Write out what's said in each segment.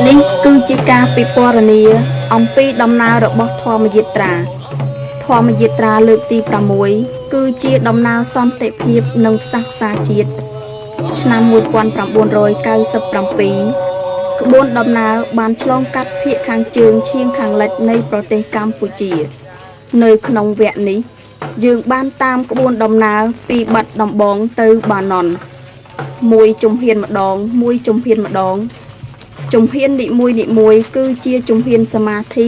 នេះគឺជាការពិពណ៌នាអំពីដំណើររបស់ធម្មយាត្រាលើកទី6គឺជាដំណើរសន្តិភាពនិងផ្សះផ្សាជាតិឆ្នាំ1997ក្បួនដំណើរបានឆ្លងកាត់ភាគខាងជើងឈៀងខាងលិចនៃប្រទេសកម្ពុជានៅក្នុងវគ្គនេះយើងបានតាមក្បួនដំណើរពីបាត់ដំបងទៅបាណន់មួយជំហានម្ដងជំហាននីមួយគឺជាជំហានសមាធិ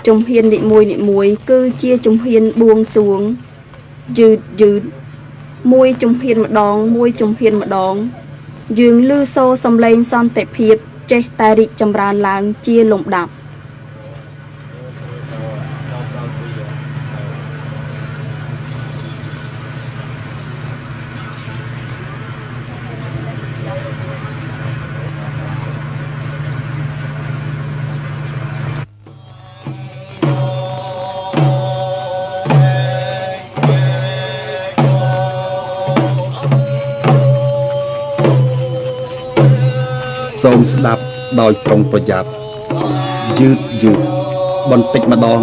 ជំហាននីមួយគឺជាជំហានបួងសួងយឺតមួយជំហានម្ដងយើងឮសូរសំឡេងសន្តិភាពចេះតែរីកចម្រើនឡើងជាលំដាប់សូមស្ដាប់ដោយប្រុងប្រយ័ត្នយឺតបន្តិចម្ដង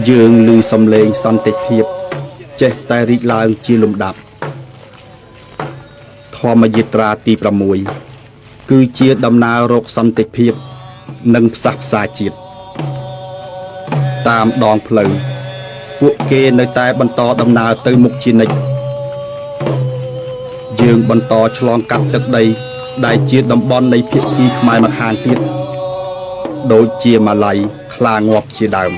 យើងឮសំឡេងសន្តិភាពចេះតែរីកឡើងជាលំដាប់ធម្មយាត្រាទី6គឺជាដំណើររកសន្តិភាពនិងផ្សះផ្សាជាតិតាមដងផ្លូវពួកគេនៅតែបន្តដំណើរទៅមុខជានិច្ចយើងបន្តឆ្លងកាត់ទឹកដីដែលជាតំបន់នៃភាគីខ្មែរម្ខាងទៀតដូចជាម៉ាឡៃខ្លាងាប់ជាដើម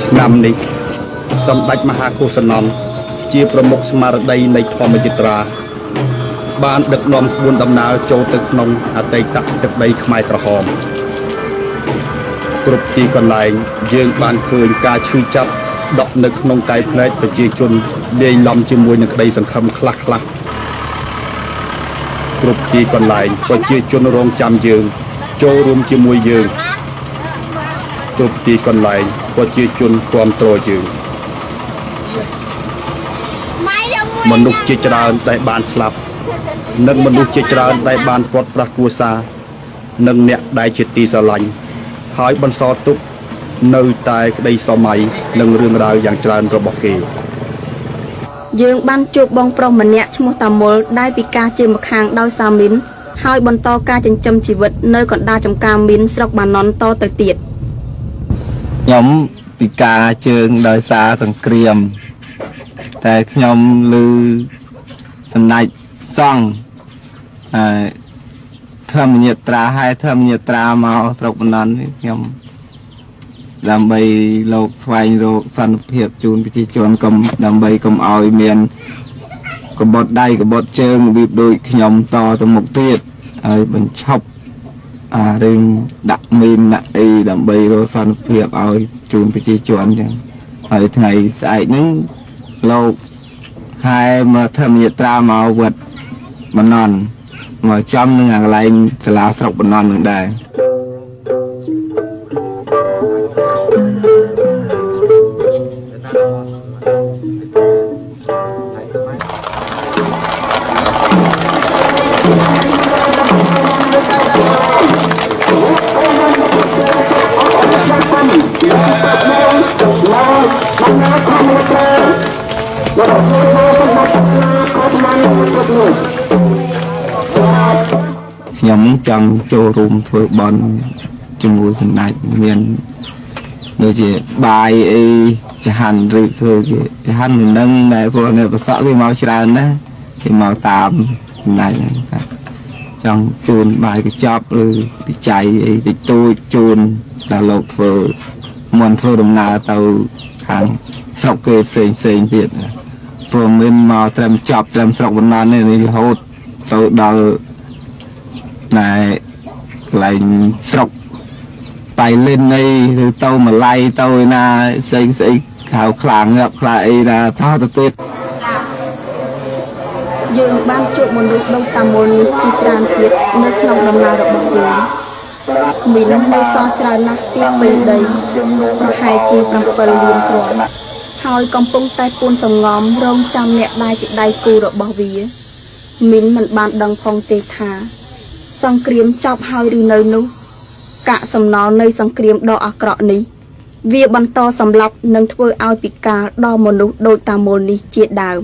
ឆ្នាំនេះសម្ដេចមហាឃោសនន្ទជាប្រមុខស្មារតីនៃធម្មយាត្រាបានដឹកនាំក្បួនដំណើរចូលទៅក្នុងអតីតទឹកដីខ្មែរក្រហមគ្រប់ទីកន្លែងយើងបានឃើញការឈឺចាប់ដក់នៅក្នុងកាយភ្នែកប្រជាជនលាយឡំជាមួយនឹងក្តីសង្ឃឹមខ្លះគ្រប់ទីកន្លែងប្រជាជនរងចាំយើងចូលរួមជាមួយយើងគ្រប់ទីកន្លែងប្រជាជនគាំទ្រយើងមនុស្សជាច្រើនដែលបានស្លាប់និងមនុស្សជាច្រើនដែលបានព្រាត់ប្រាសគ្រួសារនិងអ្នកដែលជាទីស្រឡាញ់ហើយបន្សល់ទុកនៅតែក្តីស្រមៃនិងរឿងរ៉ាវយ៉ាងច្រើនរបស់គេយើងបានជួបបងប្រុសម្នាក់ឈ្មោះតាមុលដែលពិការជាម្ខាងដោយសាមីនហើយបន្តការចិញ្ចឹមជីវិតនៅកណ្ដាលចំការមីនស្រុកបាណន់តទៅទៀតខ្ញុំពិការជើងដោយសារសង្គ្រាមតែខ្ញុំឮសម្ដេចសង្ឃធម្មយាត្រាហើយធម្មយាត្រាមកស្រុកបណ្ណន់ខ្ញុំដើម្បីលោកស្វែងរកសន្តិភាពជូនប្រជាជនកុំដើម្បីកុំឲ្យមានកបฏដៃកបฏជើងរបៀបដូចខ្ញុំតទៅមុខទៀតហើយបញ្ឈប់រឿងដាក់មីនដាក់អីដើម្បីរកសន្តិភាពឲ្យជូនប្រជាជនអញ្ចឹងហើយថ្ងៃស្អែកហ្នឹងលោកហើយមកធម្មយាត្រាមកវត្តបណ្ណន់មកចំនឹងកន្លែងសាលាស្រុកបណ្ណន់នឹងដែរខ្ញុំចង់ចូលរួមធ្វើបន់ជាមួយសម្ដេចមានដូចជាបាយអីចហាន់ឬធ្វើគេចហាន់មិនដឹងតែព្រោះអ្នកប្រសក់គេមកច្រើនណាស់គេមកតាមសម្ដេចហ្នឹងចង់ជូនបាយកញ្ចប់ឬពិច័យអីតិចតួចជូនដល់លោកធ្វើមុនធ្វើដំណើរទៅខាងស្រុកគេផ្សេងទៀតព្រមមានមកត្រឹមចប់ត្រឹមស្រុកបណ្ណន់នេះរហូតទៅដល់ណែកន្លែងស្រុកបៃលិនអីឬទៅម៉ាឡៃទៅឯណាស្អីខៅខ្លាំងងាប់ខ្លាអីណាថតទៅទៀតយើងបានជួបមនុស្សដូចតាមុលនេះជាច្រើនទៀតនៅក្នុងដំណើររបស់យើង មីននៅសល់ច្រើនណាស់ពីពេលដីប្រហែលជា7លានគ្រាប់ហើយកំពុងតែពួនសំងំរងចាំអ្នកដែលជាដៃគូរបស់វាមីនមិនបានដឹងផងទេថាសង្គ្រាមចប់ហើយឬនៅនោះកាកសំណល់នៃសង្គ្រាមដ៏អាក្រក់នេះវាបន្តសម្លាប់និងធ្វើឲ្យពិការដល់មនុស្សដូចតាមូលនេះជាដើម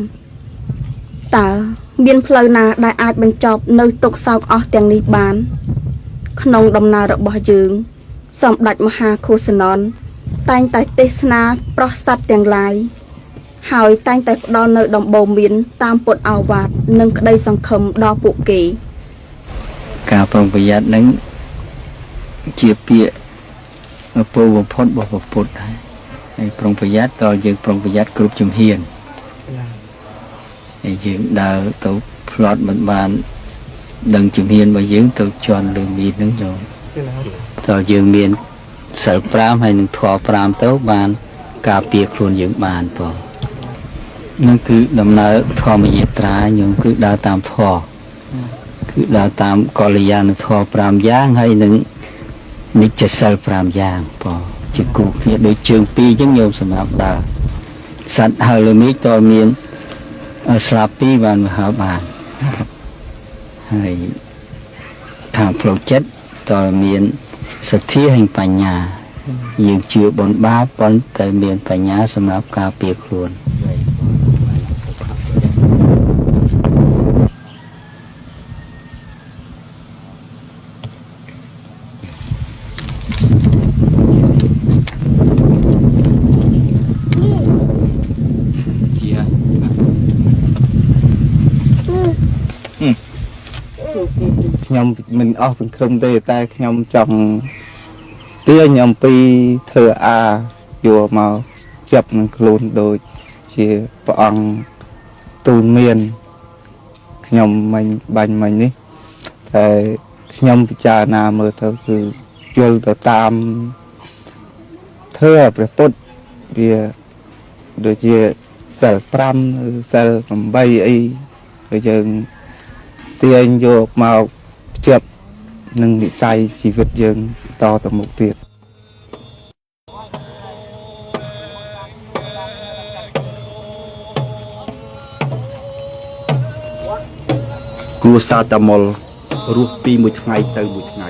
តើមានផ្លូវណាដែលអាចបញ្ចប់នៅទុក្ខសោកអស់ទាំងនេះបានក្នុងដំណើររបស់យើងសម្ដេចមហាឃោសននតែងតែទេសនាប្រោះសត្វទាំងឡាយហើយតែងតែផ្ដល់នៅដំបូន្មានតាមពុទ្ធឱវាទនិងក្តីសង្ឃឹមដល់ពួកគេការប្រុងប្រយ័ត្ននឹងជាពាក្យពោលបំផុតរបស់ពុទ្ធដែរហើយប្រុងប្រយ័ត្នតើយើងប្រុងប្រយ័ត្នគ្រប់ជំហានហើយយើងដើរទៅផ្លត់មិនបានដឹងជំហានរបស់យើងទៅជន់លើមីនហ្នឹងយកតើយើងមានសិល5ហើយនឹងធម៌5ទៅបានការពារខ្លួនយើងបានបងนั่นคือดำเนินธรรมยตราโยมคือดาวตามธอคือดาวตามกอลยานธอปรามย่างให้หนึ่งนิจเซลปรามย่างพอจิกูเพียโดยเชิงปีจังโยมสำหรับดาวสัตว์เฮลมิตตัวเมียนสลับปีวันมหาบาลให้ทางโปรเจกต์ตัวเมียนสัตย์ที่แห่งปัญญายังเชื่อบนบ้าปนแต่เมียนปัญญาสำหรับการเปียกครวนខ្ញុំមិនអស់សង្ឃឹមទេតែខ្ញុំចង់ទាញអំពីធ្វើអាយកមកចាប់នឹងខ្លួនដូចជាព្រះអង្គទូលមានខ្ញុំមិនបាញ់មិញនេះតែខ្ញុំពិចារណាមើលទៅគឺយល់ទៅតាមធ្វើព្រះពុទ្ធវាដូចជាសិល5ឬសិល8អីគឺយើងទាញយកមកជាប់នឹងនិស័យជីវិតយើងតទៅមុខទៀតគ្រួសារតាមុលរស់ពីមួយថ្ងៃទៅមួយថ្ងៃ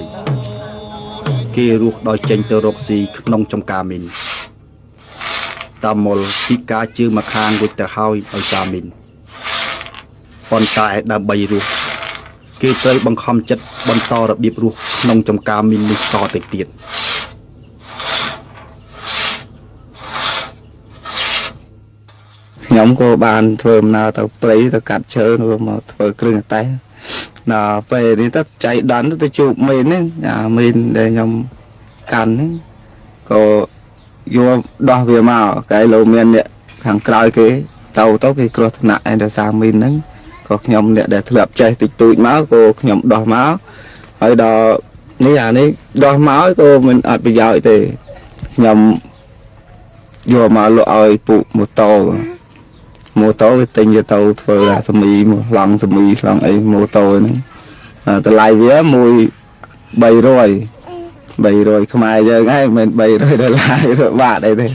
គេរស់ដោយចេញទៅរកស៊ីក្នុងចំការមីនតាមុលពិការជើងមកខាងរួចទៅហើយឲ្យសាមីនប៉ុន្តែដើម្បីរស់គេត្រូវបង្ខំចិត្តបន្តរបៀបរស់ក្នុងចំការមីននេះតទៅទៀតខ្ញុំក៏បានធ្វើដំណើរទៅព្រៃទៅកាត់ឈើមកធ្វើគ្រឿងតែដល់ពេលនេះទៅចៃដន្យទៅជួបមីនហ្នឹងអាមីនដែលខ្ញុំកាន់ហ្នឹងក៏យកដោះវាមកកែលោមានអ្នកខាងក្រោយគេទៅគេគ្រោះថ្នាក់ឯដោយសារមីនហ្នឹងក៏ខ្ញុំអ្នកដែលធ្លាប់ចេះតិចតួចមកក៏ខ្ញុំដោះមកហើយដល់នេះអានេះដោះមកក៏មិនអត់ប្រយោជន៍ទេខ្ញុំយកមកលក់ឲ្យពួកម៉ូតូវាទិញទៅធ្វើសមីមកឡង់សមីឡង់អីម៉ូតូហ្នឹងតម្លៃវា300ខ្មែរយើងហ្នឹងមិន$300បាតអីទេ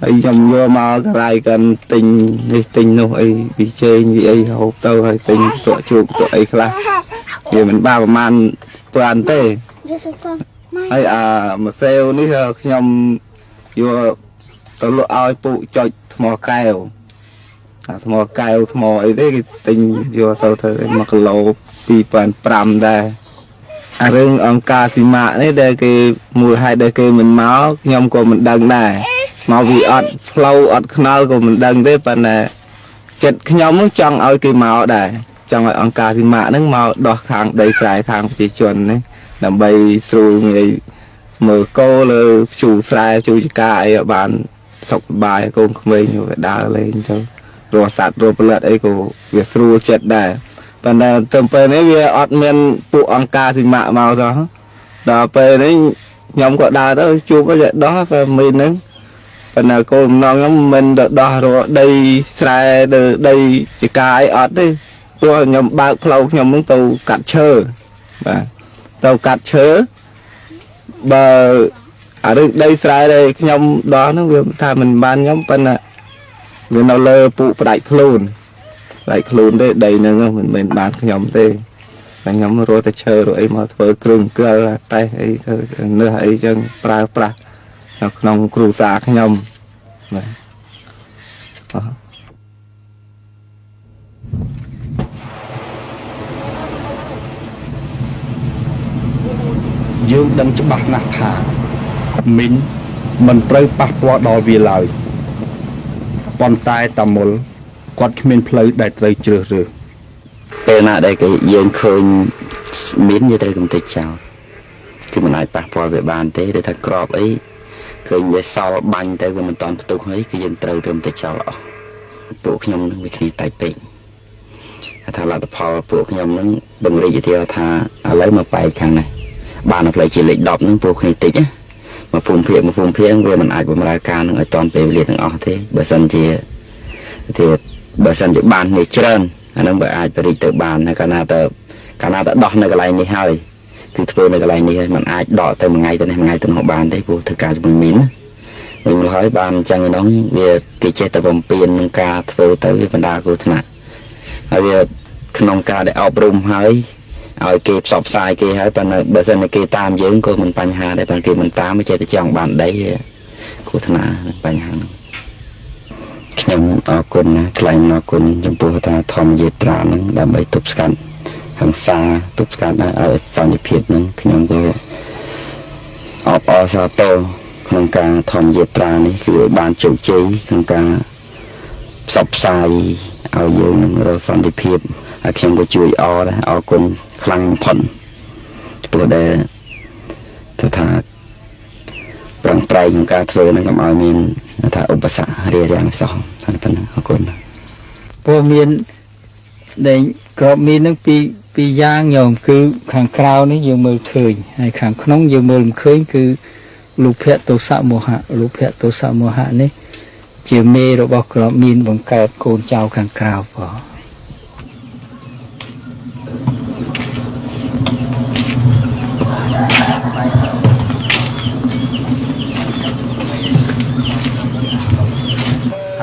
ហើយខ្ញុំយកមកកន្លែងកាន់ទិញនេះទិញនោះអីពីជែងពីអីហូបទៅហើយទិញតក់ជូកតក់អីខ្លះវាមិនបានប្រហែលប្រាន់ទេហើយអាម៉ាសេវនេះខ្ញុំយកទៅលក់ឲ្យពួកចុចថ្មកែវអាថ្មកែវថ្មអីទេគេទិញយកទៅធ្វើ1គីឡូ2500ដែរអារឿងអង្គការស៊ីម៉ាក់នេះដែលគេមូលហេតុដែលគេមិនមកខ្ញុំក៏មិនដឹងដែរមកវាអត់ផ្លូវអត់ខ្នល់ក៏មិនដឹងទេប៉ុន្តែចិត្តខ្ញុំនឹងចង់ឲ្យគេមកដែរចង់ឲ្យអង្គការស៊ីម៉ាក់ហ្នឹងមកដោះខាងដីស្រែខាងប្រជាជននេះដើម្បីស្រួលងាយមើលគោលើភ្ជូរស្រែជួយចការអីឲ្យបានសុខសប្បាយកូនក្មេងវាដើរលេងទៅរស់សัตว์រស់ផលិតអីក៏វាស្រួលចិត្តដែរប៉ុន្តែទៅពេលនេះវាអត់មានពួកអង្គការស៊ីម៉ាក់មកទៅដល់ពេលនេះខ្ញុំក៏ដើរទៅជួបទៅដោះតែមីនហ្នឹងប៉ុន្តែគោលបំណងខ្ញុំមិនទៅដោះរកដីស្រែទៅដីចការអីអត់ទេព្រោះខ្ញុំបើកផ្លូវខ្ញុំនឹងទៅកាត់ឈើបាទ tàu cắt chớ bờ ở đây sai đây nhom đó nó vừa thay mình ban nhóm bên là vừa nào lơ phụ đại khôn đấy đầy nữa mình bán nhom tê bạn nhóm rồi ta chờ rồi mà thôi cường cơ tay ấy nữa ấy chân pra nông cừu xa nhom dương đang chấp bạc nạt thả mìnhត្រូវប៉ះពាល់ដល់វាឡើយប៉ុន្តែតាមុលគាត់គ្មានផ្លូវដែលត្រូវជ្រើសរើស ពេលណាដែលគេយើងឃើញមានយើងត្រូវកំទេចចោលគឺមិនអាចប៉ះពាល់វាបានទេដែលថាក្របអីឃើញវាសល់បាញ់ទៅវាមិនតាន់ផ្ទុះហើយគឺយើងត្រូវកំទេចចោលអស់ពួកខ្ញុំនឹងវាគ្នាតែពេកថាលទ្ធផលពួកខ្ញុំនឹងបង្រៀនទៅថាឥឡូវមកបែកខាងនេះបានផ្លូវជាលេខ10ហ្នឹងពួកគ្នាតិចណាមកភូមិភាគវាមិនអាចបំរើការនឹងឲ្យតាន់ពេលវេលាទាំងអស់ទេបើសិនជាបាននេះច្រើនអានឹងបើអាចបរិយទៅបានកាលណាតដោះនៅកន្លែងនេះហើយគឺធ្វើនៅកន្លែងនេះហើយมันអាចដកទៅមួយថ្ងៃទៅនេះមួយថ្ងៃទៅនោះបានទេព្រោះធ្វើការជាមួយមីនវិញមកហើយបានអញ្ចឹងឯនោះវាគេចេះតែបំពេញនឹងការធ្វើទៅវាបណ្ដាគ្រោះថ្នាក់ហើយវាក្នុងការដែលអប់រំហើយឲ្យគេផ្សព្វផ្សាយគេហើយប៉ុន្តែបើសិនគេតាមយើងក៏មិនបញ្ហាដែរប៉ុន្តែគេមិនតាមមិនចេះតែចង់បានដីគ្រោះថ្នាក់បញ្ហាហ្នឹងខ្ញុំអរគុណណាថ្លែងអរគុណចំពោះថាធម្មយាត្រាហ្នឹងដើម្បីទប់ស្កាត់ហិង្សាទប់ស្កាត់ឲ្យសន្តិភាពហ្នឹងខ្ញុំក៏អបអរសាទរក្នុងការធម្មយាត្រានេះគឺបានជោគជ័យក្នុងការផ្សព្វផ្សាយឲ្យយើងនឹងរកសន្តិភាពហើយខ្ញុំក៏ជួយអរគុណខ្លាំងបំផុតព្រោះដែលថាប្រឹងប្រែងក្នុងការធ្វើហ្នឹងកុំឲ្យមានថាឧបសគ្គរារាំងសោះតែប៉ុណ្ណឹងអរគុណព្រោះមានដែលក្របមាននឹងពីរយ៉ាងញោមគឺខាងក្រៅនេះយើងមើលឃើញហើយខាងក្នុងយើងមើលមិនឃើញគឺលោភៈទោសៈមោហៈនេះជាមេរបស់ក្របមានបង្កើតកូនចៅខាងក្រៅបង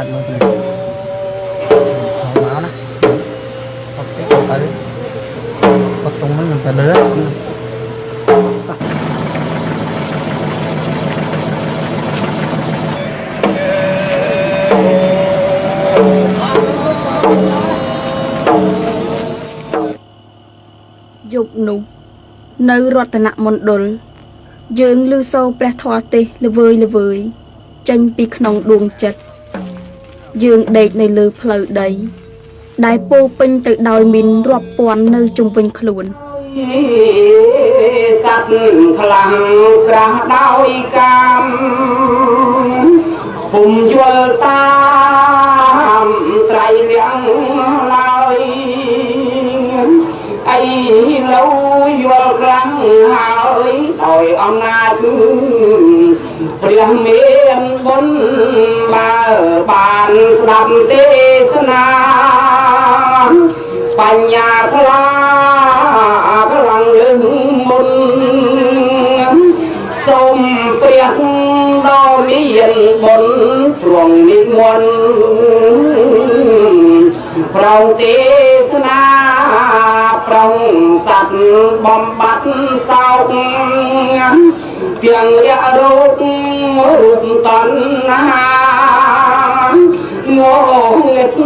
អត់មកទេមកណាអត់ទេអត់ក៏តុងមិនទៅលើយប់នោះនៅរតនមណ្ឌលយើងឮសូរព្រះធម៌ទេសល្វើយចេញពីក្នុងដួងចិត្តយើងដេកនៅលើផ្លូវដីដែលពោពេញទៅដោយមីនរាប់ពាន់នៅជុំវិញខ្លួនសត្វខ្លាំងក្រាស់ដោយកាមពុំយល់តាមត្រៃលៀងឡើយអីលោយល់ខ្លាំងហើយដោយអំណាចព្រះមានបុណ្យបើបានស្ដាប់ទេសនាបញ្ញាខ្លាំងលឹងមុនសូមព្រះដ៏មានបុណ្យទ្រង់និមន្តប្រងទេសនាប្រងសត្វបំបត្តិសោកទាំងរយៈរូបតណ្ហាងងឹត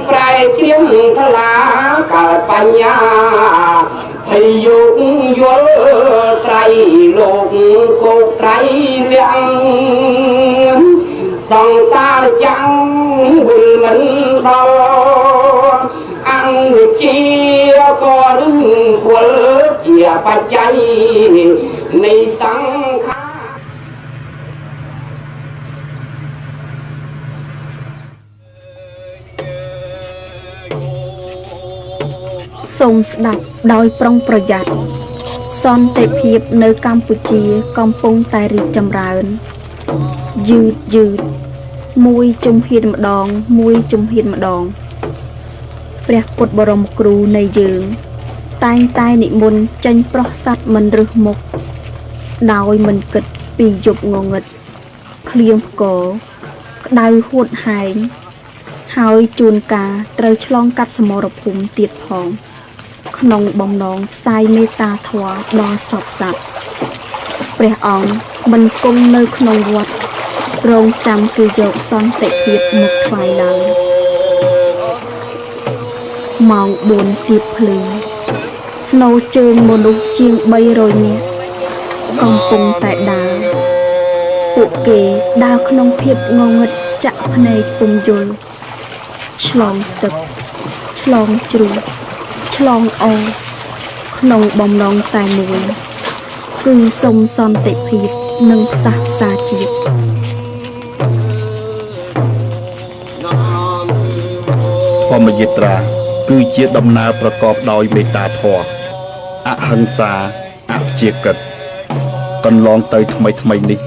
ប្រែជ្រៀងថ្លាកើតបញ្ញាហើយយកយល់ត្រៃលោកគោកត្រៃលៀងសង្សារចាំងវិលមិនដល់អង្គជាក៏រឹងគល់ជាបច្ច័យនៃសង្ខារសូមស្ដាប់ដោយប្រុងប្រយ័ត្នសន្តិភាពនៅកម្ពុជាកំពុងតែរីកចម្រើនយឺតមួយជំហានម្ដងព្រះពុទ្ធបរមគ្រូនៃយើង តែងតែនិមន្តចេញប្រុសសัตว์មិនរឹសមុខដោយមិនគិតពីយប់ងងឹតភ្លៀងផ្គរក្តៅហួតហែងហើយជួនកាលត្រូវឆ្លងកាត់សមរភូមិទៀតផងក្នុងបំណងផ្សាយមេត្តាធម៌ដល់សពសត្វព្រះអង្គមិនគង់នៅក្នុងវត្តរងចាំគឺយកសន្តិភាពមកថ្វាយឡើងម៉ោង4ទៀបភ្លឺស្នូជើងមនុស្សជាង300នាក់កំពុងតែដើរពួកគេដើរក្នុងភាពងងឹតចាក់ភ្នែកពុំយល់ឆ្លងទឹកឆ្លងជ្រោះឆ្លងអរក្នុងបំណងតែមួយគឺសុំសន្តិភាពនិងផ្សះផ្សាជាតិ ធម្មយាត្រាគឺជាដំណើរប្រកបដោយមេត្តាធម៌អហិង្សាអព្យាក្រឹតកន្លងទៅថ្មីនេះ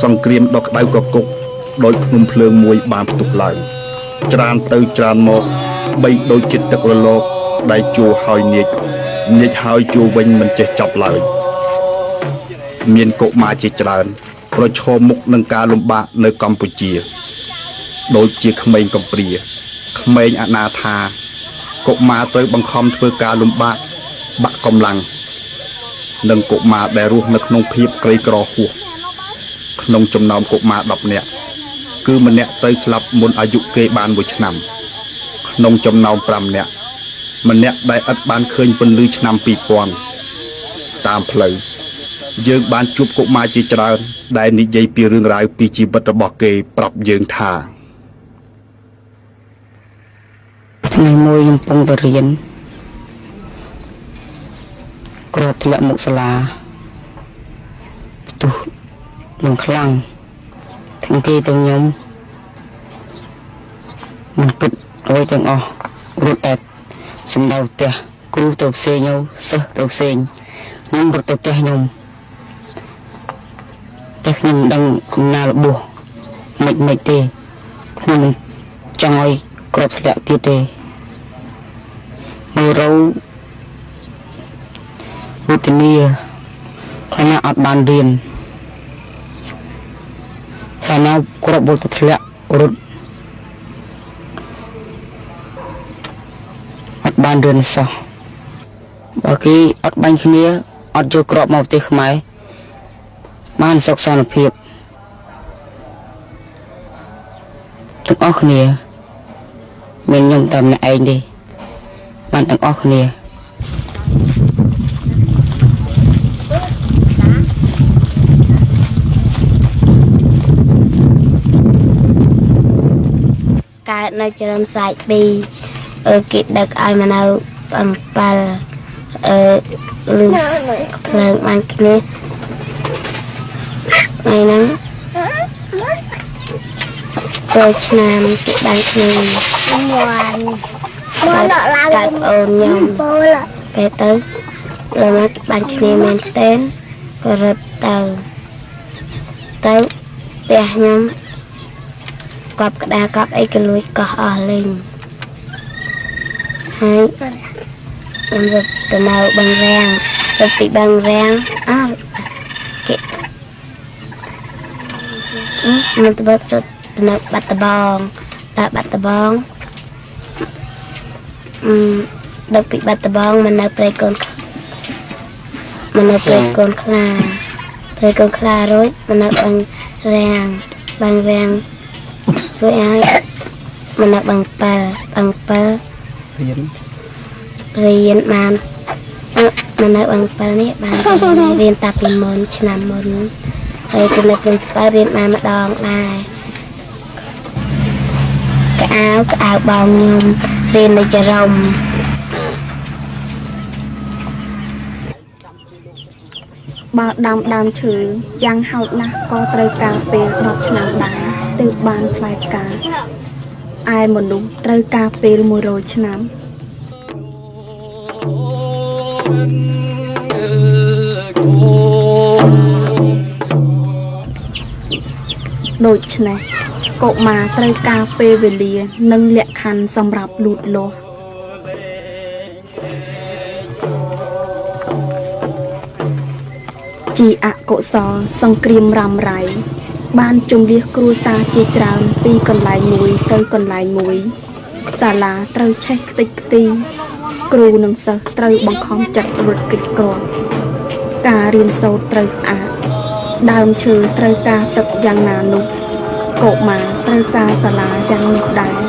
សង្គ្រាមដ៏ក្តៅកគុកដោយភ្នំភ្លើងមួយបានផ្ទុះឡើងច្រានទៅច្រានមកបីដូចជាទឹករលកដែលជួរហើយញែកហើយជួរវិញមិនចេះចប់ឡើយមានកុមារជាច្រើនប្រឈមមុខនឹងការលំបាកនៅកម្ពុជាដូចជាក្មេងកំព្រាក្មេងអនាថាកុមារត្រូវបង្ខំធ្វើការលំបាកបាក់កម្លាំងនិងកុមារដែលរស់នៅក្នុងភាពក្រីក្រហួសក្នុងចំណោមកុមារ10នាក់គឺម្នាក់ទៅស្លាប់មុនអាយុគេបាន1ឆ្នាំក្នុងចំណោម5នាក់ម្នាក់ដែលឥតបានឃើញពន្លឺឆ្នាំ2000តាមផ្លូវយើងបានជួបកុមារជាច្រើនដែលនិយាយពីរឿងរ៉ាវពីជីវិតរបស់គេប្រាប់យើងថាថ្ងៃមួយខ្ញុំកំពុងទៅរៀនគ្រាប់ធ្លាក់មុខសាលាផ្ទុះនឹងខ្លាំងទាំងគេទាំងខ្ញុំមិនគិតអ្វីទាំងអស់រត់តែសម្ដៅផ្ទះគ្រូទៅផ្សេងខ្ញុំសិស្សទៅផ្សេងខ្ញុំរត់ទៅផ្ទះខ្ញុំតែខ្ញុំមិនដឹងកំណាលរបួសមិនទេខ្ញុំមិនចង់ឲ្យគ្រាប់ធ្លាក់ទៀតទេមើលរោវេទនាខ្លាអត់បានរៀនខ្លាគ្រាប់បុលទៅធ្លាក់រត់អត់បានរៀនសោះបើគេអត់បាញ់គ្នាអត់យកគ្រាប់មកប្រទេសខ្មែរបានសុខសន្តិភាពទាំងអស់គ្នាមានខ្ញុំតែម្នាក់ឯងទេបានទាំងអស់គ្នាកើតនៅជ្រំសាច់2គេដឹកឲ្យមកនៅ7លឺភ្លើងបានគ្នាថ្ងៃហ្នឹងចូលឆ្នាំគេបានគ្នាមកដកឡើងកាត់អូនខ្ញុំពេលទៅលើមកបានគ្នាមែនតើក៏រត់ទៅផ្ទះខ្ញុំកប់ក្តារកប់អីក៏លួចកោះអស់លេងហើយខ្ញុំរត់ទៅនៅបឹងរាំងទៅពីបឹងរាំងគេខ្ញុំទៅរត់ទៅនៅបាត់ដំបងដល់បាត់ដំបងដល់ពីបាត់ដំបងមកនៅព្រៃកូនខ្លារួចមកនៅបឹងរាំងរួចហើយមកនៅបឹង7រៀនបានមកនៅបឹង7នេះបានរៀនតាពីមុនឆ្នាំមុនហើយទៅនៅ principal រៀនបានម្ដងដែរកៅបងខ្ញុំរៀននៅចរំ បើដើមឈើយ៉ាងហោចណាស់ក៏ត្រូវការពេល10ឆ្នាំដែរទើបបានផ្លែផ្កាឯមនុស្សត្រូវការពេល100ឆ្នាំដូច្នេះកុមារត្រូវការពេលវេលានិងលក្ខខណ្ឌសម្រាប់លូតលាស់ ជាអកុសលសង្គ្រាមរ៉ាំរ៉ៃបានជំនះគ្រួសារជាច្រើនពីកន្លែងមួយទៅកន្លែងមួយសាលាត្រូវឆេះខ្ទេចខ្ទីគ្រូនិងសិស្សត្រូវបង្ខំចិត្តរត់គេចគ្រាន់ការរៀនសូត្រត្រូវផ្អាកដើមឈើត្រូវការទឹកយ៉ាងណានោះកុមារត្រូវការសាលាយ៉ាងនោះដែរ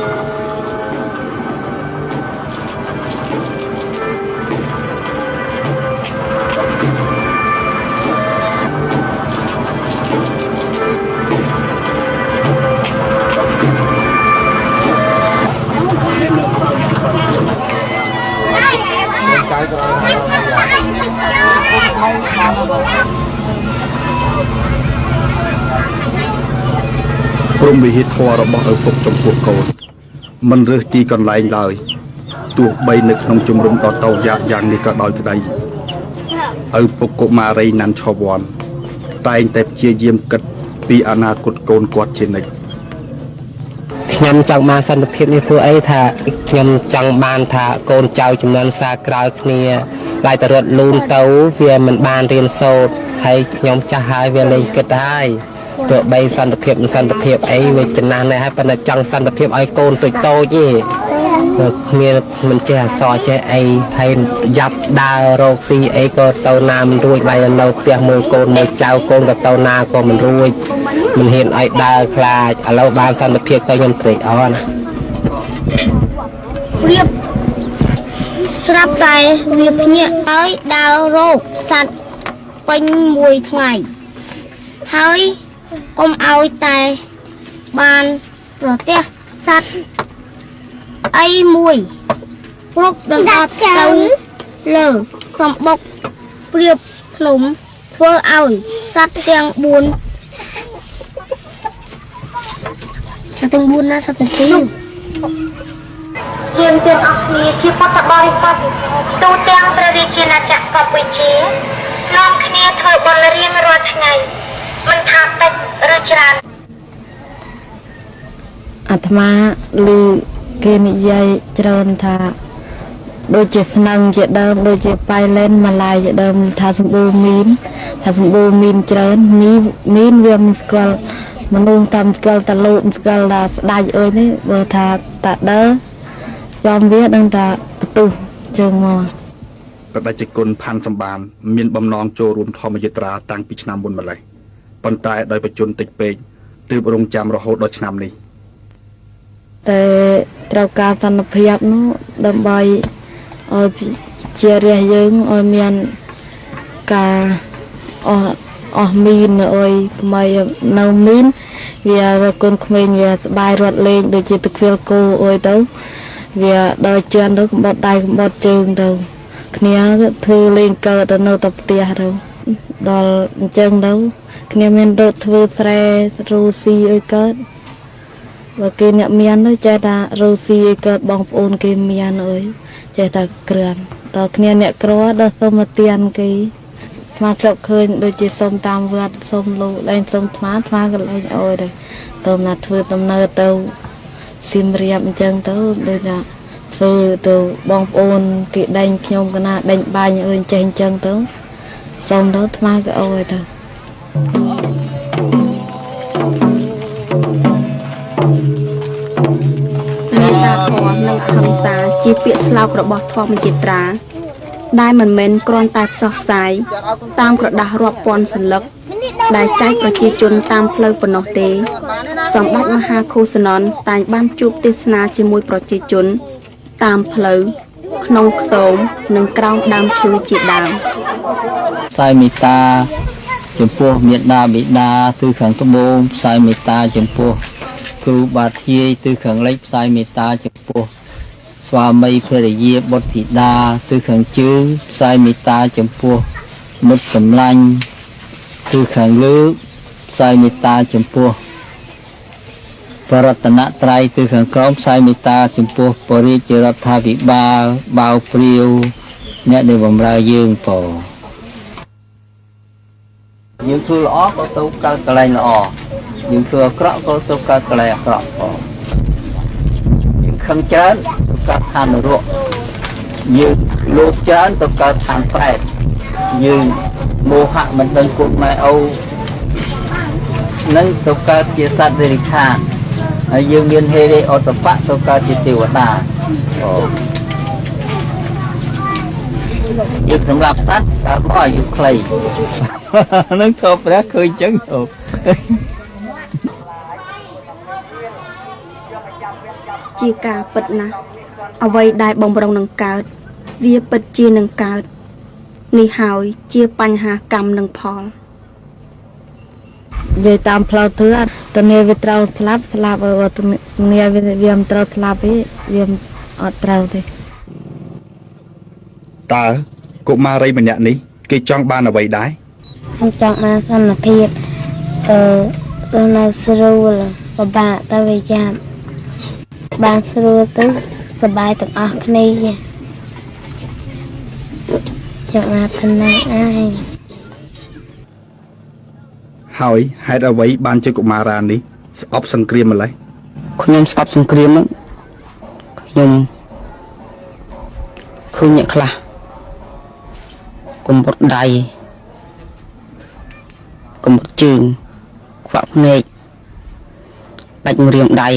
ព្រមវិហារធម៌របស់ឪពុកចំពោះកូនមិនរើសទីកន្លែងឡើយទោះបីនៅក្នុងជំរំដ៏តោកយ៉ាងនេះក៏ដោយក្តីឪពុកកុមារីណាន់ឈវ័នតែងតែព្យាយាមគិតពីអនាគតកូនគាត់ជានិច្ច ខ្ញុំចង់បានសន្តិភាពនេះព្រោះអីថាខ្ញុំចង់បានថាកូនចៅចំនួនសាក្រោយគ្នាឡាយតរត់លូនទៅវាមិនបានរៀនសូត្រហើយខ្ញុំចាស់ហើយវាលែងគិតហើយទោះបីសន្តិភាពមិនសន្តិភាពអីវាចំណាស់ណាស់ហើយប៉ុន្តែចង់សន្តិភាពឲ្យកូនតូចតូចទេគ្មានមិនចេះអសរចេះអីហើយយ៉ាប់ដើររកស៊ីអីក៏ទៅណាមិនរួចឡើយនៅផ្ទះមើលកូនមើលចៅកូនក៏ទៅណាក៏មិនរួចមិនហ៊ានឲ្យដើរខ្លាចឥឡូវបានសន្តិភាពទៅខ្ញុំត្រេកអរណា រៀបស្រាប់តែវាភ្ញាក់ហើយដើររកសัตว์ពេញមួយថ្ងៃហើយកុំឲ្យតែបានប្រទះសัตว์អីមួយគ្រប់ដណ្ដប់ទៅលើសំបុកព្រៀបភ្នំធ្វើឲ្យសัตว์ទាំង4ណាសត្វទាំង4ជាងទាំងអស់គ្នាជាពុទ្ធបរិស័ទទូទាំងព្រះរាជាណាចក្រកម្ពុជានាំគ្នាធ្វើបុណ្យរៀងរាល់ថ្ងៃមិនថាតិចឬច្រើន អាត្មាឮគេនិយាយច្រើនថាដូចជាស្នឹងជាដើមដូចជាប៉ៃឡែនម៉ាឡៃជាដើមថាសម្បូរមីនច្រើនមីនវាមិនស្គាល់មនុស្សតាមស្គាល់តាលោកស្គាល់ថាស្ដាច់អើយនេះបើថាតាដើចំវាដឹងថាបន្ទុះជើងមក បដិជគុណផាន់សម្បានមានបំណងចូលរួមធម្មយាត្រាតាំងពីឆ្នាំមុនម្លេះប៉ុន្តែដោយបច្ចុប្បន្នតិចពេកទើបរងចាំរហូតដល់ឆ្នាំនេះ តែត្រូវការសន្តិភាពនោះដើម្បីឲ្យជារះយើងឲ្យមានការអស់មីនអើយក្មៃនៅមីនវាកូនក្មេងវាស្បាយរត់លេងដូចជាទឹកខ្វៀលគោអើយទៅវាដល់ជឿនទៅកំបត់ដៃកំបត់ជើងទៅគ្នាធ្វើលេងកើតទៅនៅតែផ្ទះទៅដល់អញ្ចឹងទៅគ្នាមានរត់ធ្វើស្រែរូស៊ីអើយកើតបើគេអ្នកមានទៅចេះថារូស៊ីអើយកើតបងប្អូនគេមានអើយចេះតែក្រានដល់គ្នាអ្នកក្រដល់សុំមកទៀនគេ ស្មាធ្លាប់ឃើញដូចជាសុំតាមវត្តសុំលោកលែងសុំថ្មក៏លែងអើយដែរទៅមកធ្វើដំណើរទៅសៀមរាបអញ្ចឹងទៅដូចថាធ្វើទៅបងប្អូនគេដេញខ្ញុំកណាដេញបាញ់អើយចេះអញ្ចឹងទៅសុំទៅថ្មក៏អើយទៅ មេត្តាធម៌និងអហិង្សាជាពាក្យស្លោករបស់ធម្មយាត្រាដែលមិនមែនគ្រាន់តែផ្សព្វផ្សាយតាមក្រដាស់រាប់ពាន់សន្លឹកដែលចែកប្រជាជនតាមផ្លូវប៉ុណ្ណោះទេសម្ដេចមហាឃោសននតែងបានជួបទេសនាជាមួយប្រជាជនតាមផ្លូវក្នុងខ្ទមនិងក្រោមដើមឈើជាដើម ផ្សាយមេត្តាចំពោះមាតាបិតាគឺខាងត្បូងផ្សាយមេត្តាចំពោះគ្រូបាធ្យាយគឺខាងលិចផ្សាយមេត្តាចំពោះស្វាមីភរិយាបុត្រធីតាគឺខាងជើងផ្សាយមេត្តាចំពោះមិត្តសម្លាញ់គឺខាងលើផ្សាយមេត្តាចំពោះបរតនត្រ័យគឺខាងក្រោមផ្សាយមេត្តាចំពោះបរិជារដ្ឋាភិបាលបាវព្រាវអ្នកដែលបម្រើយើងពរ យើងធ្វើល្អក៏ទៅកើតកន្លែងល្អយើងធ្វើអាក្រក់ក៏ទៅកើតកន្លែងអាក្រក់ផងយើងខឹងច្រើនទៅកើតឋាននរកយើងលោភច្រើនទៅកើតឋានប្រែតយើង មោហៈមិនដឹងគុណម៉ែអូនឹងទៅកើតជាសត្វដេរិឆានហើយយើងមានហេរិអតបៈទៅកើតជាទេវតាយើងសម្រាប់សត្វកើតមកអាយុខ្លីនឹងធប់ព្រះឃើញចឹងទៅ ជាការពិតណាស់អ្វីដែលបំរុងនឹងកើតវាពិតជានឹងកើតនេះហើយជាបញ្ហាកម្មនិងផល និយាយតាមផ្លូវធ្វើតនីវាត្រូវស្លាប់បើតនីវាមិនត្រូវស្លាប់ទេវាអត់ត្រូវទេ តើកុមារីម្នាក់នេះគេចង់បានអ្វីដែរ ខ្ញុំចង់បានសន្តិភាពរស់នៅស្រួលពិបាកទៅវាយ៉ាប់បានស្រួលទៅសប្បាយទាំងអស់គ្នាចង់បានប៉ុណ្ណឹងឯង ហើយហេតុអ្វីបានជាកុមារានេះស្អប់សង្គ្រាមម្ល៉េះ ខ្ញុំស្អប់សង្គ្រាមហ្នឹងខ្ញុំឃើញអ្នកខ្លះកុំបត់ដៃកុំបត់ជើងខ្វាក់ភ្នែកដាច់ម្រាមដៃ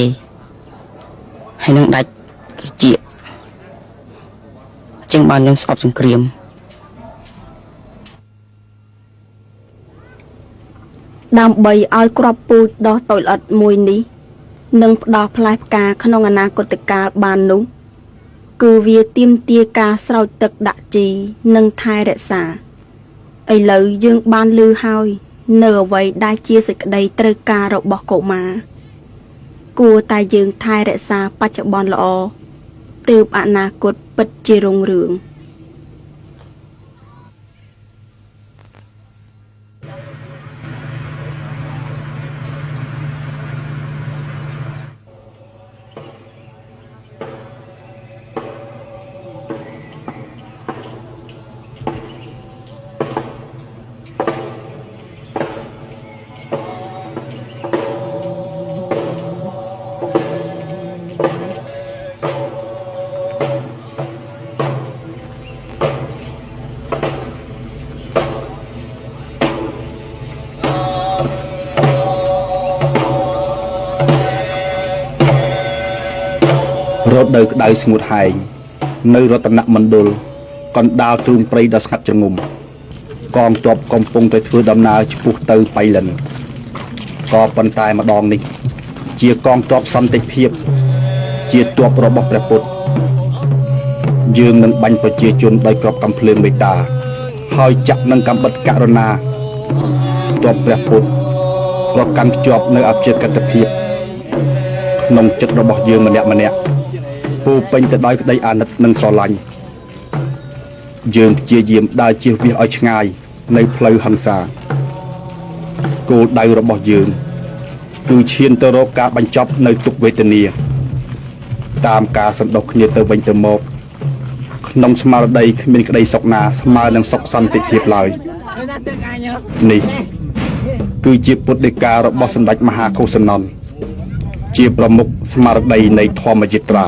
ហើយនឹងដាច់ត្រចៀកចឹងបានខ្ញុំស្អប់សង្គ្រាម ដើម្បីឲ្យក្របពូជដ៏តូចល្អិតមួយនេះនឹងផ្ដល់ផ្លែផ្កាក្នុងអនាគតកាលបាននោះគឺវាទាមទារការស្រោចទឹកដាក់ជីនិងថែរក្សាឥឡូវយើងបានឮហើយនៅអ្វីដែលជាសេចក្តីត្រូវការរបស់កុមារគួរតែយើងថែរក្សាបច្ចុប្បន្នល្អទើបអនាគតពិតជារុងរឿង រដូវក្តៅស្ងួតហែងនៅរតនមណ្ឌលកណ្ដាលទ្រូងព្រៃដ៏ស្ងាត់ជ្រងំកងទ័ពកំពុងតែធ្វើដំណើរឆ្ពោះទៅបៃលិនក៏ប៉ុន្តែម្ដងនេះជាកងទ័ពសន្តិភាពជាទ័ពរបស់ព្រះពុទ្ធយើងនឹងបាញ់ប្រជាជនដោយក្របកំភ្លើងមេត្តាហើយចាក់នឹងកំបិតករុណាទ័ពព្រះពុទ្ធប្រកាន់ភ្ជាប់នៅអព្យាក្រឹតភាពក្នុងចិត្តរបស់យើងម្នាក់ពោពេញទៅដោយក្តីអាណិតនិងស្រឡាញ់យើងព្យាយាមដើរជៀសវាសឲ្យឆ្ងាយនៃផ្លូវហិង្សាគោលដៅរបស់យើងគឺឈានទៅរកការបញ្ចប់នៅទុក្ខវេទនាតាមការសន្តោសគ្នាទៅវិញទៅមកក្នុងស្មារតីគ្មានក្តីសុខណាស្មើនឹងសុខសន្តិភាពឡើយនេះគឺជាពុទ្ធដីការបស់សម្ដេចមហាកុសនន្ទជាប្រមុខស្មារតីនៃធម្មយាត្រា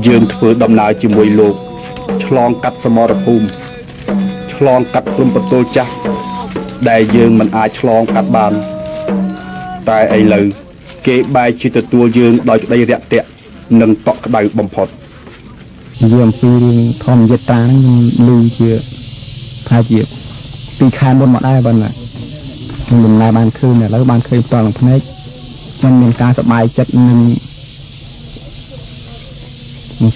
យើងធ្វើដំណើរជាមួយលោកឆ្លងកាត់សមរភូមិឆ្លងកាត់ព្រំប្រទល់ចាស់ដែលយើងមិនអាចឆ្លងកាត់បានតែឥឡូវគេបែរជាទទួលយើងដោយក្តីរាក់ទាក់និងកក់ក្ដៅបំផុត និយាយអំពីរឿងធម្មយាត្រាហ្នឹងខ្ញុំឮជាថាជា2ខែមុនមកដែរបងណាខ្ញុំដំណើរបានឃើញឥឡូវបានឃើញផ្ទាល់នឹងភ្នែកខ្ញុំមានការសប្បាយចិត្តនឹង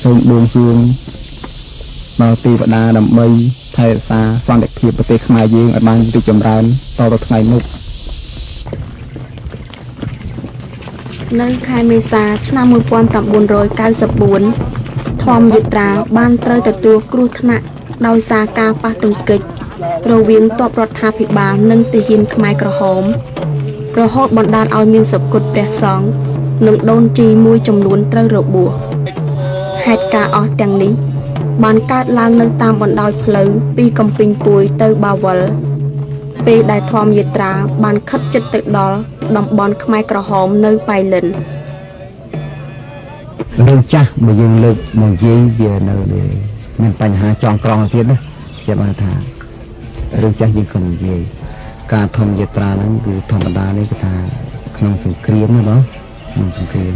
សូមបួងសួងដល់ទេវតាដើម្បីថែរក្សាសន្តិភាពប្រទេសខ្មែរយើងឲ្យបានរីកចម្រើនតទៅថ្ងៃមុខ នៅខែមេសាឆ្នាំ 1994 ធម្មយាត្រាបានត្រូវទទួលគ្រោះថ្នាក់ដោយសារការប៉ះទង្គិចរវាងទ័ពរដ្ឋាភិបាលនិងទាហានខ្មែរក្រហមរហូតបណ្ដាលឲ្យមានសក្កុតព្រះសង្ឃនិងដូនជីមួយចំនួនត្រូវរបួសហេតុការណ៍អស់ទាំងនេះបានកើតឡើងនៅតាមបណ្ដោយផ្លូវពីកំពង់ពួយទៅបាវលពេលដែលធម្មយាត្រាបានខិតជិតទៅដល់តំបន់ខ្មែរក្រហមនៅបៃលិន រឿងចាស់បើយើងលើកមកនិយាយវានៅមានបញ្ហាចងក្រងទៀតណា ចាំបានថារឿងចាស់យើងក៏និយាយការធម្មយាត្រាហ្នឹងគឺធម្មតានេះគឺថាក្នុងសង្គ្រាមណាបងក្នុងសង្គ្រាម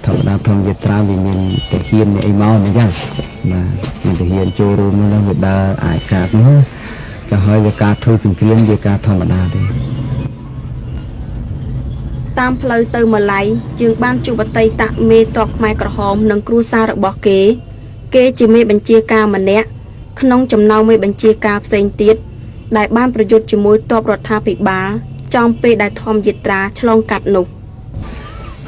ធម្មតាធម្មយាត្រាវាមានទាហានអីមកអញ្ចឹងបាទមានទាហានចូលរួមនោះវាដើរអាចកាត់នោះក៏ហើយវាការធ្វើសង្គ្រាមវាការធម្មតាទេតាមផ្លូវទៅម៉ាឡៃយើងបានជួបអតីតមេទ័ពខ្មែរក្រហមនិងគ្រួសាររបស់គេជាមេបញ្ជាការម្នាក់ក្នុងចំណោមមេបញ្ជាការផ្សេងទៀតដែលបានប្រយុទ្ធជាមួយទ័ពរដ្ឋាភិបាលចំពេលដែលធម្មយាត្រាឆ្លងកាត់នោះ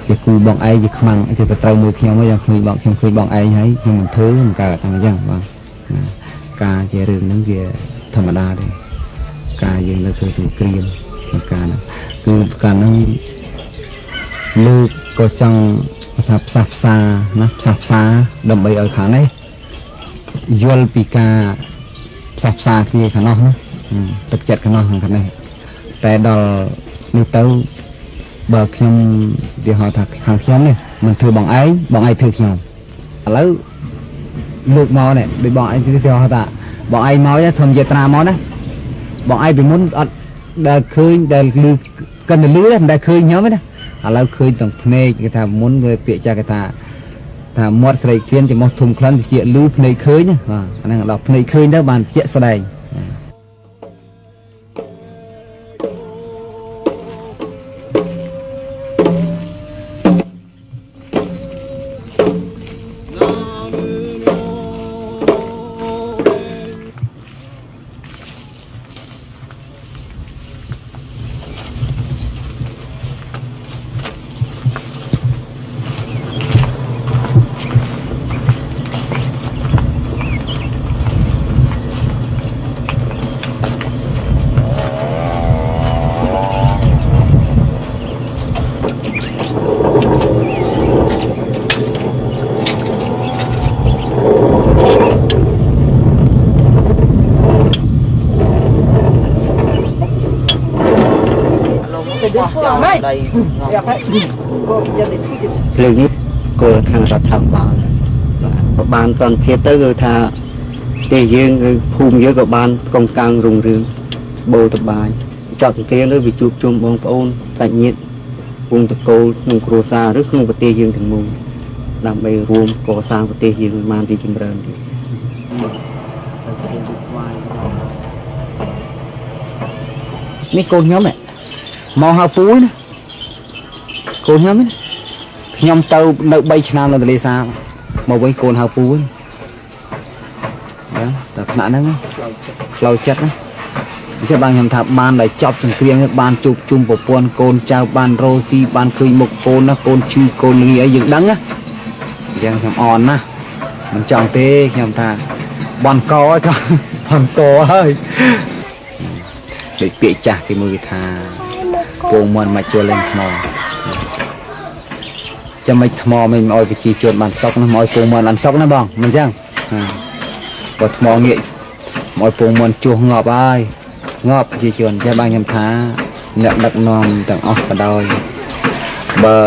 វាគូបងឯងវាខ្មាំងទៅត្រូវមួយខ្ញុំយ៉ាងឃើញបងខ្ញុំឃើញបងឯងហើយខ្ញុំមិនធ្វើមិនកើតអញ្ចឹងបងការជារឿងហ្នឹងវាធម្មតាទេការយើងនៅធ្វើសង្គ្រាមការហ្នឹងគឺការហ្នឹងលោកក៏ចង់ថាផ្សះផ្សាណាផ្សះផ្សាដើម្បីឲ្យខាងនេះយល់ពីការផ្សះផ្សាគ្នាខាងនោះណាទឹកចិត្តខាងនោះខាងនេះតែដល់នេះទៅបើខ្ញុំនិយាយថាខាងខ្ញុំនេះមិនធ្វើបងឯងធ្វើខ្ញុំឥឡូវលោកមកនេះដូចបងឯងគេថាបងឯងមកធម្មយាត្រាមកណាបងឯងពីមុនអត់ដែលឃើញដែលលឺកិនទៅលឺតែឃើញខ្ញុំណាឥឡូវឃើញទាំងភ្នែកគេថាមុនគេពាក្យចាគេថាមាត់ស្រីគៀនចំោះធំក្លិនទៅជាលឺភ្នែកឃើញបាទអាហ្នឹងដល់ភ្នែកឃើញទៅបានជាក់ស្ដែងលើនេះគោលខាងរដ្ឋាភិបាលបានសន្តិភាពទៅគឺថាទីយើងគឺភូមិយើងក៏បានកងកាំងរុងរឿងបូរតបាយចប់សង្គ្រាមទៅវាជួបជុំបងប្អូនសាច់ញាតិវងតកូលក្នុងគ្រួសារឬក្នុងប្រទេសយើងទាំងមូលដើម្បីរួមកសាងប្រទេសយើងបានទីចម្រើនទៀតនេះកូនខ្ញុំមកហៅពូណាកូនខ្ញុំទៅនៅ3ឆ្នាំនៅទន្លេសាបមកវិញកូនហៅពូណាតែថ្នាក់ហ្នឹងផ្លូវចិត្តណាអញ្ចឹងបានខ្ញុំថាបានតែចប់សង្គ្រាមបានជួបជុំប្រពន្ធកូនចៅបានរស់ស៊ីបានឃើញមុខកូនណាកូនឈឺកូនលីអីយើងដឹងណាអញ្ចឹងខ្ញុំអន់ណាមិនចង់ទេខ្ញុំថាបនកហើយក៏បនកហើយដូចពាក្យចាស់គេមើលគេថាពងមន់មកជួលលេងថ្មចាំមិនថ្មមិនឲ្យប្រជាជនបានសុកណាមកឲ្យពងមន់បានសុកណាបងមិនអញ្ចឹងបើថ្មងាកមកឲ្យពងមន់ជួសងាប់ហើយងាប់ប្រជាជនចាំបានខ្ញុំថាអ្នកដឹកនាំទាំងអស់ក៏ដោយបើ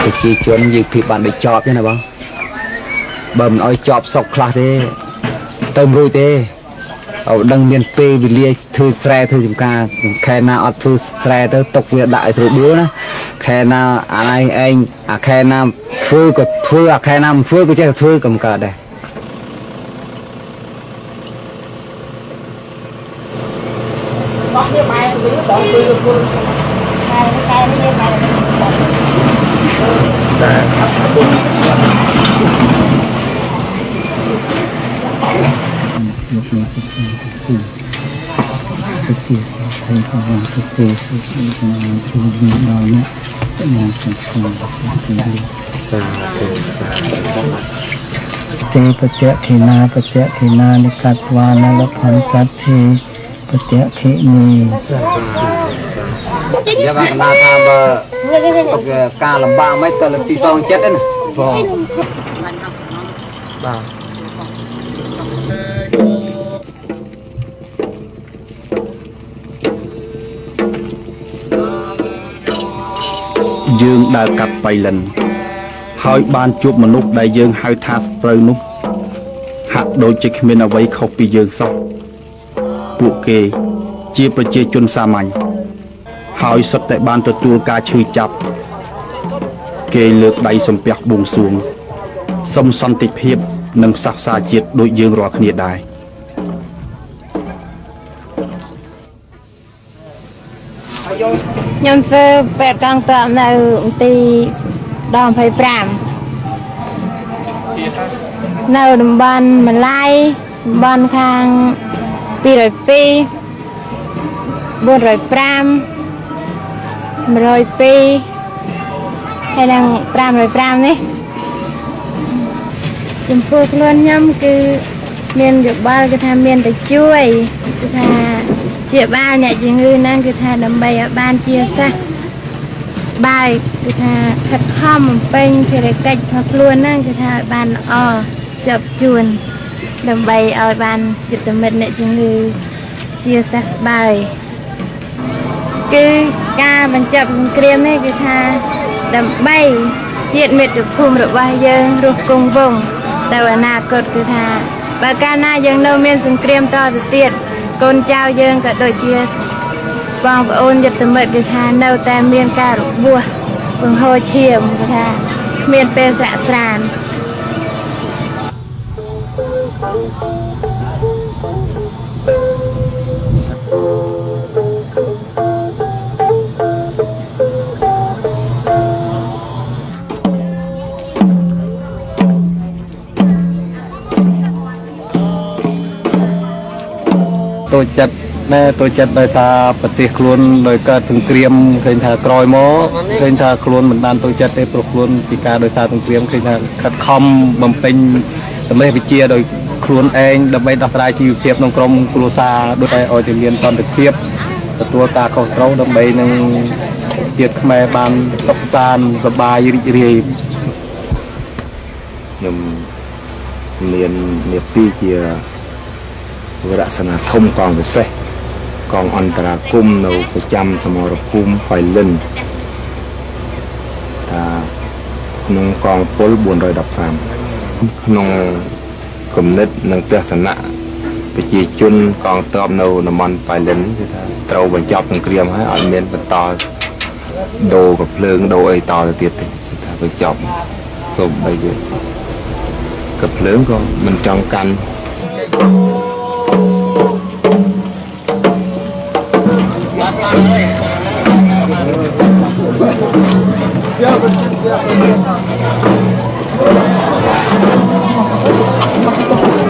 ប្រជាជនយើងពីបានដូចចប់ទេណាបងបើមិនឲ្យចប់សុកខ្លះទេទៅមិនរួចទេអត់ដឹងមានពេលវេលាធ្វើស្រែធ្វើចំការខែណាអត់ធ្វើស្រែទៅຕົកវាដាក់ឲ្យស្រួលបួលណាខែណាអានេះឯងអាខែណាធ្វើក៏ធ្វើអាខែណាមិនធ្វើក៏ចេះធ្វើក៏មិនកើតដែរបងវាបែរទៅបងគឺពុលខែនេះយើងបែរតែខាត់ពុលលោកអ្នកពិសេសទីសុខទីសុខហើយក៏បានទៅពេលសុខទីបានជួយដល់អ្នកបានសង្ឃឹមសាធុសាធុទេបតៈខេណានិកត្វានលផន្តតិបតៈខេនីយ៉ាបានកណ្ដាលថាបើការលំបាកមិនក៏លទីសងចិត្តណាបងបាទយើងដើរកាត់បៃលិនហើយបានជួបមនុស្សដែលយើងហៅថាស្ត្រូវនោះហាក់ ដូចជាគ្មានអ្វីខុសពីយើងសោះពួកគេជាប្រជាជនសាមញ្ញហើយសុទ្ធតែបានទទួលការឈឺចាប់គេលើកដៃសំពះបួងសួងសុំសន្តិភាពនិងផ្សះផ្សាជាតិដូចយើងរាល់គ្នាដែរ ខ្ញុំធ្វើពេទ្យកងទ័ពនៅទីដល់25នៅតំបន់ម្លាយតំបន់ខាង202 405 102ហើយនឹង505នេះចំពោះខ្លួនខ្ញុំគឺមានយោបល់គឺថាមានតែជួយគឺថាជាបាលអ្នកជំងឺហ្នឹងគឺថាដើម្បីឲ្យបានជាសះបាយគឺថាខិតខំបំពេញភារកិច្ចរបស់ខ្លួនហ្នឹងគឺថាឲ្យបានល្អជាប់ជួនដើម្បីឲ្យបានយុទ្ធមិត្តអ្នកជំងឺជាសះស្បើយគឺការបញ្ចប់សង្គ្រាមនេះគឺថាដើម្បីជាតិមាតុភូមិរបស់យើងរស់គង់វង្សទៅអនាគតគឺថាបើកាលណាយើងនៅមានសង្គ្រាមតទៅទៀតកូនចៅយើងក៏ដូចជាបងប្អូនយុទ្ធមិត្តគឺថានៅតែមានការរបួសបង្ហូរឈាមគឺថាគ្មានពេលស្រាក់ស្រាន tôi chặt nè tôi chặt đời ta bật tiệc luôn đời cả từng kriêm khi thà còi mó khi thà luôn mình đan tôi chặt để pro luôn thì cả đời ta từng kriêm khi thà khát khom bầm pin tầm đây bị chia đời luôn anh đập bay đặt ra chi tiệp nông công cua sa đôi tay ở tiền liên toàn thực tiệpตัวตาเขาเต้าดำใบหนึ่งเจ็ดแม่บานตกซานสบายรี ខ្ញុំមាននេតិជាវរៈសនាធំកងពិសេសកងអន្តរាគមនៅប្រចាំសមរភូមិបៃលិនថាក្នុងកងពល415ក្នុងគំនិតនិងទស្សនៈប្រជាជនកងទ័ពនៅតំបន់បៃលិនគឺថាត្រូវបញ្ចប់សង្គ្រាមហើយអត់មានបន្តដូរកំភ្លើងដូរអីតទៅទៀតទេថាបញ្ចប់សូម្បីគឺកំភ្លើងក៏មិនចង់កាន់ Hãy subscribe cho kênh Ghiền Mì Gõ để không bỏ lỡ